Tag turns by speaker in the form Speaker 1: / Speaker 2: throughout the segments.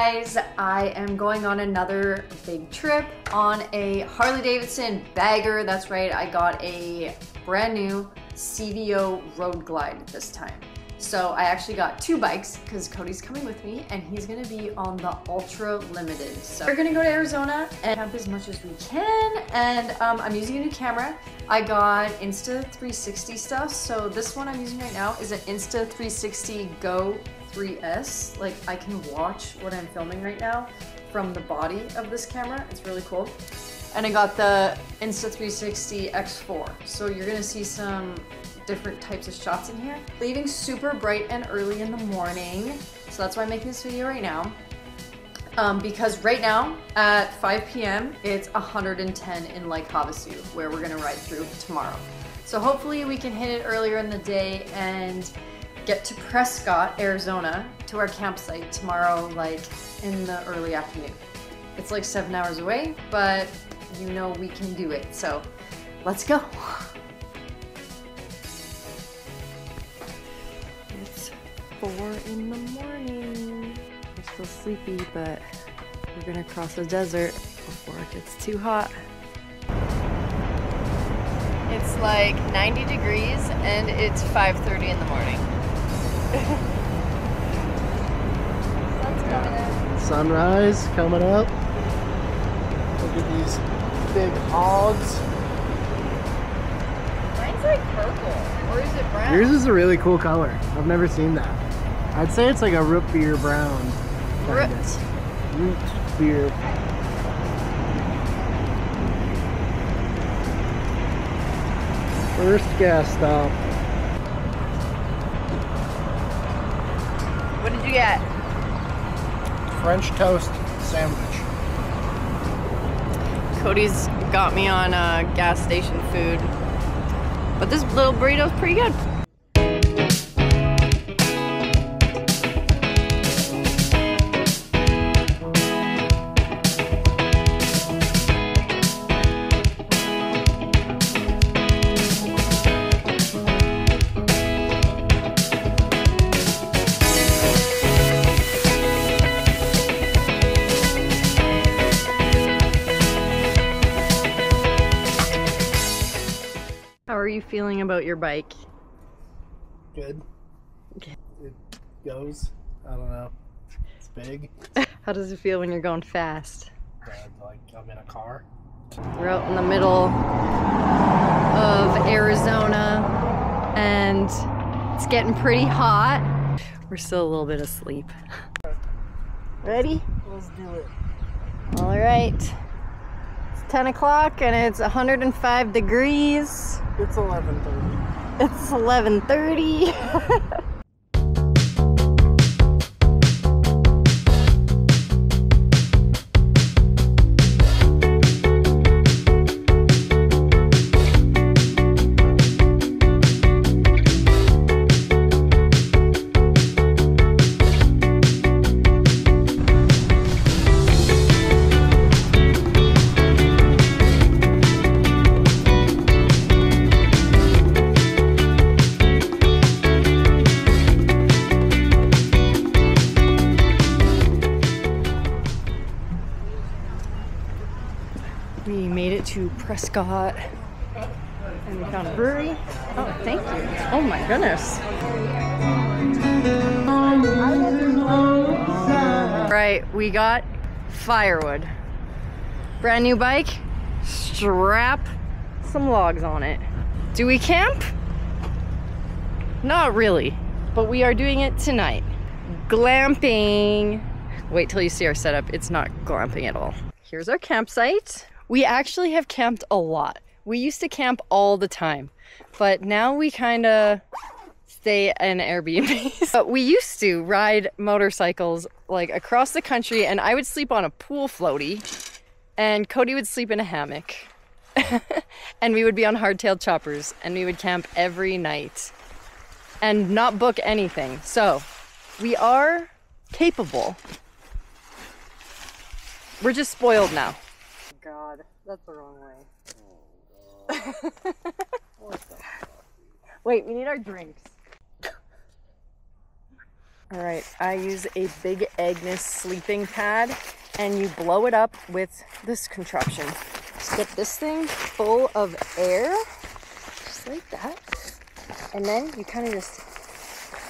Speaker 1: guys, I am going on another big trip on a Harley Davidson bagger. That's right, I got a brand new CVO Road Glide this time. So I actually got two bikes because Cody's coming with me and he's gonna be on the Ultra Limited. So we're gonna go to Arizona and camp as much as we can. And I'm using a new camera. I got Insta 360 stuff. So this one I'm using right now is an Insta 360 Go 3S. Like I can watch what I'm filming right now from the body of this camera. It's really cool. And I got the Insta 360 X4. So you're gonna see some different types of shots in here. Leaving super bright and early in the morning. So that's why I'm making this video right now. Because right now at 5 p.m. it's 110 in Lake Havasu, where we're gonna ride through tomorrow. So hopefully we can hit it earlier in the day and get to Prescott, Arizona, to our campsite tomorrow, like in the early afternoon. It's like 7 hours away, but you know we can do it. So let's go. It's 4 in the morning. We're still sleepy, but we're gonna cross the desert before it gets too hot. It's like 90 degrees and it's 5:30 in the morning. Sun's coming in.
Speaker 2: Sunrise coming up. Look at these big hogs.
Speaker 1: Mine's like purple, or is it brown?
Speaker 2: Yours is a really cool color. I've never seen that. I'd say it's like a root beer brown.
Speaker 1: Root
Speaker 2: beer. First gas stop.
Speaker 1: What did you get?
Speaker 2: French toast sandwich.
Speaker 1: Cody's got me on gas station food, but this little burrito's pretty good. How are you feeling about your bike?
Speaker 2: Good.
Speaker 1: Okay.
Speaker 2: It goes. I don't know. It's big.
Speaker 1: How does it feel when you're going fast?
Speaker 2: Like I'm in a car.
Speaker 1: We're out in the middle of Arizona and it's getting pretty hot. We're still a little bit asleep. Ready?
Speaker 2: Let's do it.
Speaker 1: All right. It's 10 o'clock and it's 105 degrees.
Speaker 2: It's 11:30.
Speaker 1: It's 11:30. We made it to Prescott and we found a brewery. Oh, thank you. Oh my goodness. Right, we got firewood. Brand new bike, strap some logs on it. Do we camp? Not really, but we are doing it tonight. Glamping. Wait till you see our setup. It's not glamping at all. Here's our campsite. We actually have camped a lot. We used to camp all the time, but now we kind of stay in Airbnbs. But we used to ride motorcycles like across the country, and I would sleep on a pool floaty and Cody would sleep in a hammock. And we would be on hardtail choppers and we would camp every night and not book anything. So we are capable. We're just spoiled now. God, that's the wrong way. Oh, God. Wait, we need our drinks. All right, I use a big Agnes sleeping pad, and you blow it up with this contraption. Just get this thing full of air, just like that. And then you kind of just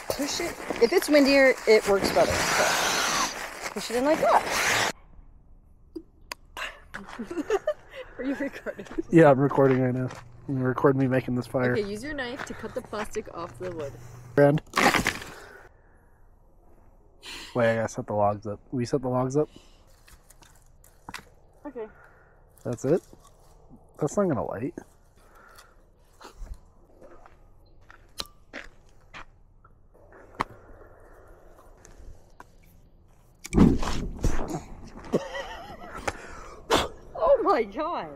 Speaker 1: push it. If it's windier, it works better. So push it in like that. Are you recording?
Speaker 2: Yeah, I'm recording right now. You record me making this fire.
Speaker 1: Okay, use your knife to cut the plastic off the wood.
Speaker 2: Friend. Wait, I gotta set the logs up. Will you set the logs up?
Speaker 1: Okay.
Speaker 2: That's it? That's not gonna light.
Speaker 1: Oh my god!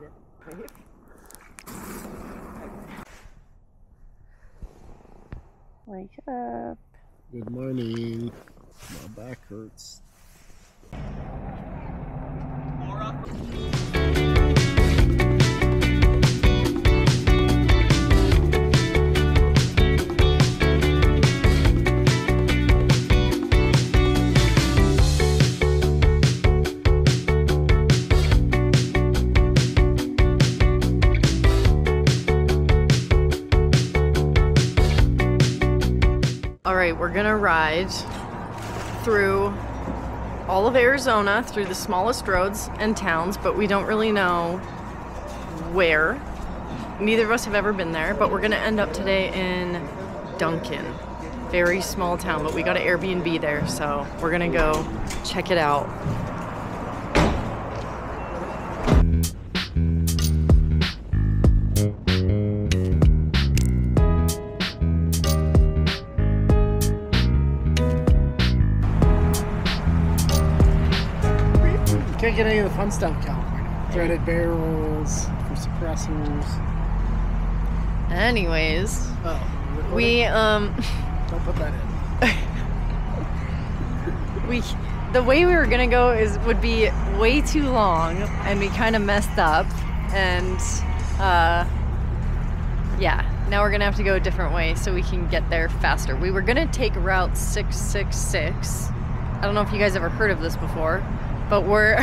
Speaker 1: Wake up.
Speaker 2: Good morning. My back hurts.
Speaker 1: All right, we're gonna ride through all of Arizona, through the smallest roads and towns, but we don't really know where. Neither of us have ever been there, but we're gonna end up today in Duncan. Very small town, but we got an Airbnb there, so we're gonna go check it out.
Speaker 2: Can't get any of the fun stuff in California. Threaded barrels for suppressors.
Speaker 1: Anyways, we
Speaker 2: don't put that in.
Speaker 1: the way we were gonna go would be way too long, and we kind of messed up, and yeah, now we're gonna have to go a different way so we can get there faster. We were gonna take Route 666. I don't know if you guys ever heard of this before, but we're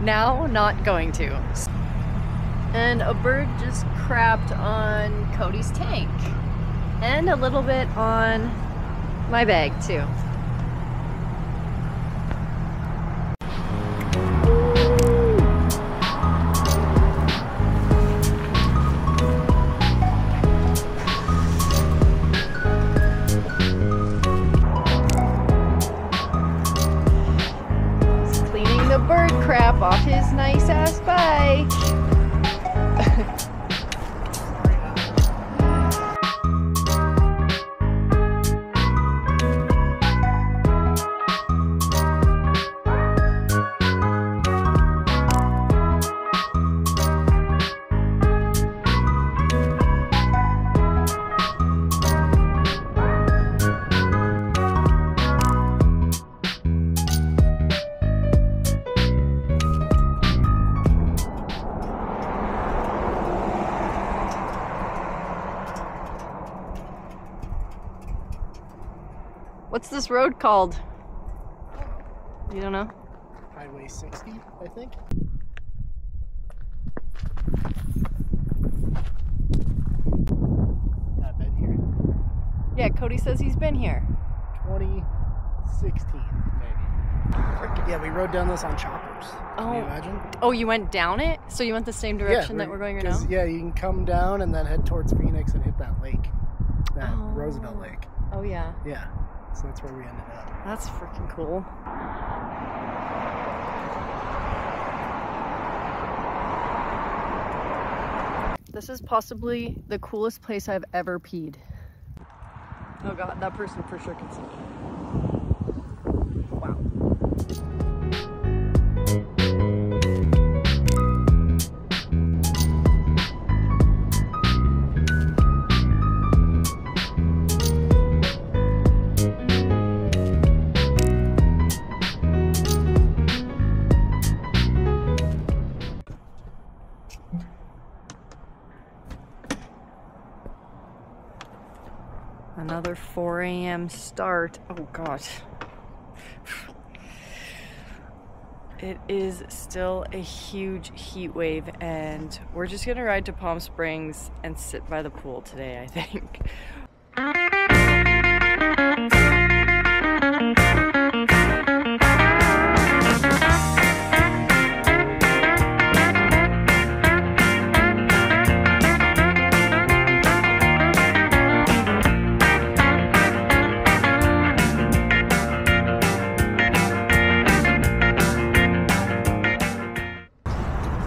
Speaker 1: now not going to. And a bird just crapped on Cody's tank, and a little bit on my bag too. Crap off his nice ass bike. What's this road called? You don't know?
Speaker 2: Highway 60, I think. Not been here.
Speaker 1: Yeah, Cody says he's been here.
Speaker 2: 2016, maybe. Yeah, we rode down this on choppers. Can you imagine?
Speaker 1: Oh, you went down it? So you went the same direction that we're going right now?
Speaker 2: Yeah, you can come down and then head towards Phoenix and hit that lake. That Roosevelt Lake.
Speaker 1: Oh, yeah.
Speaker 2: Yeah. So that's where we ended up.
Speaker 1: That's freaking cool. This is possibly the coolest place I've ever peed. Oh god, that person for sure can see me. Wow. Another 4 a.m. start. Oh God. It is still a huge heat wave, and we're just gonna ride to Palm Springs and sit by the pool today, I think.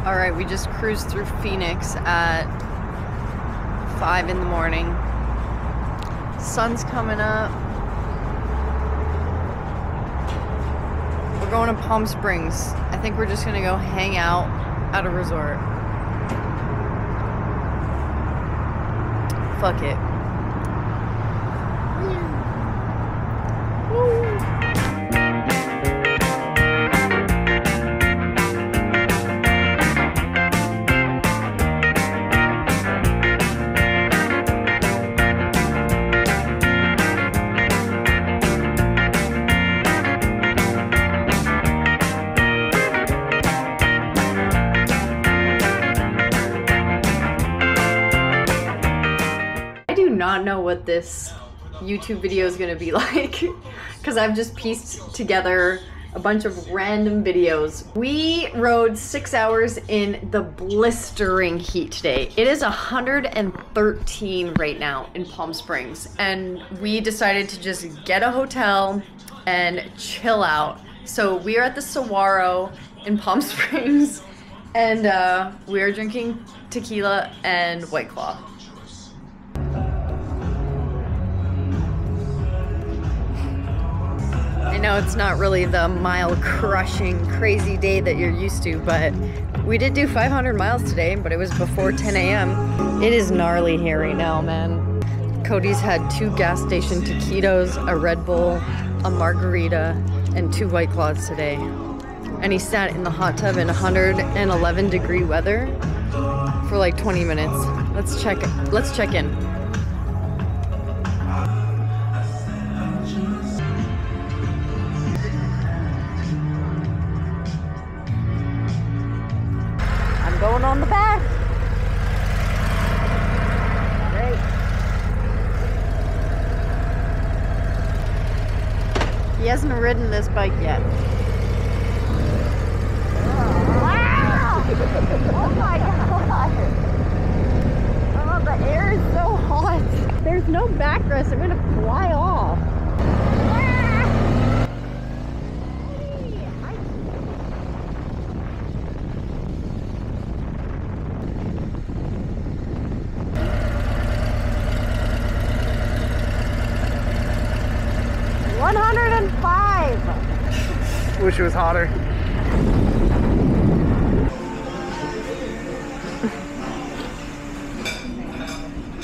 Speaker 1: Alright, we just cruised through Phoenix at 5 in the morning. Sun's coming up. We're going to Palm Springs. I think we're just gonna go hang out at a resort. Fuck it. Not know what this YouTube video is gonna be like because I've just pieced together a bunch of random videos. We rode 6 hours in the blistering heat today. It is 113 right now in Palm Springs, and we decided to just get a hotel and chill out. So we are at the Saguaro in Palm Springs, and we are drinking tequila and White Claw. I know it's not really the mile crushing crazy day that you're used to, but we did do 500 miles today, but it was before 10 a.m. It is gnarly here right now, man. Cody's had 2 gas station taquitos, a Red Bull, a margarita, and 2 White Claws today. And he sat in the hot tub in 111 degree weather for like 20 minutes. Let's check in. Going on the back. Great. He hasn't ridden this bike yet. Wow! Oh my god! Oh, the air is so hot. There's no backrest. I'm gonna fly off. 105.
Speaker 2: Wish it was hotter.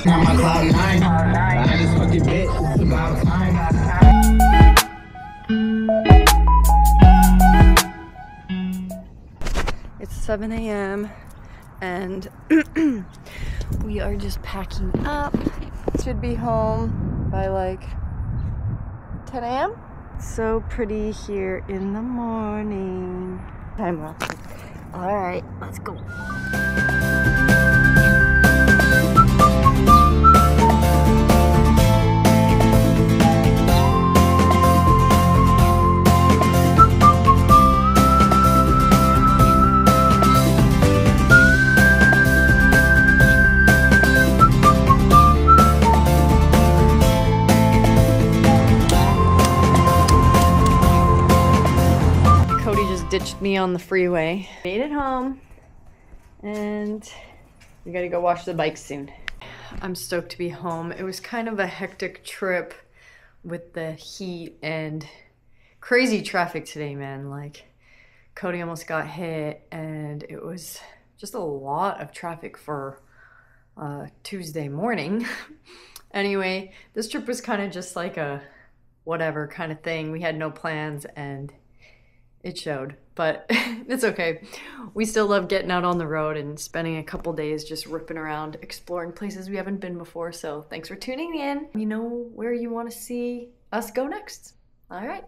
Speaker 3: On my cloud 9. I just fucking bitch. It's about time.
Speaker 1: It's 7 a.m. and we are just packing up. Should be home by like 10 a.m. So pretty here in the morning. Time lapse. All right, let's go. Ditched me on the freeway. Made it home, and we gotta go wash the bike soon. I'm stoked to be home. It was kind of a hectic trip with the heat and crazy traffic today, man. Like, Cody almost got hit, and it was just a lot of traffic for Tuesday morning. Anyway, this trip was kind of just like a whatever kind of thing. We had no plans, and it showed. but it's okay. We still love getting out on the road and spending a couple days just ripping around, exploring places we haven't been before. So thanks for tuning in. You know where you want to see us go next. All right.